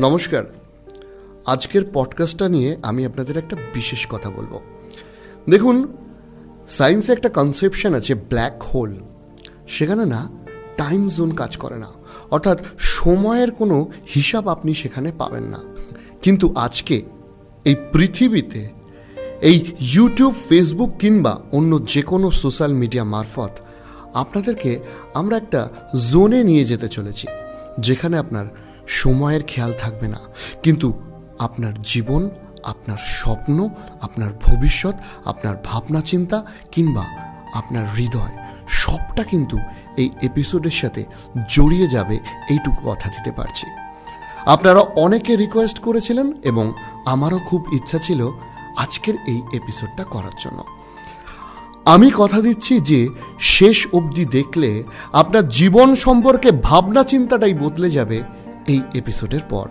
নমস্কার। আজকের পডকাস্টটা নিয়ে আমি আপনাদের একটা বিশেষ কথা বলবো। দেখুন, সায়েন্সে একটা কনসেপশন আছে ব্ল্যাক হোল। সেখানে না টাইম জোন কাজ করে না, অর্থাৎ সময়ের কোনো হিসাব আপনি সেখানে পাবেন না। কিন্তু আজকে এই পৃথিবীতে এই ইউটিউব, ফেসবুক কিংবা অন্য যে কোনো সোশ্যাল মিডিয়া মারফত আপনাদেরকে আমরা একটা জোনে নিয়ে যেতে চলেছি, যেখানে আপনার সময়ের খেয়াল থাকবে না, কিন্তু আপনার জীবন, আপনার স্বপ্ন, আপনার ভবিষ্যৎ, আপনার ভাবনা চিন্তা কিংবা আপনার হৃদয় সবটা কিন্তু এই এপিসোডের সাথে জড়িয়ে যাবে, এইটুকু কথা দিতে পারছি। আপনারা অনেকে রিকোয়েস্ট করেছিলেন এবং আমারও খুব ইচ্ছা ছিল আজকের এই এপিসোডটা করার জন্য। আমি কথা দিচ্ছি যে শেষ অবধি দেখলে আপনার জীবন সম্পর্কে ভাবনা চিন্তাটাই বদলে যাবে এই এপিসোডের পর।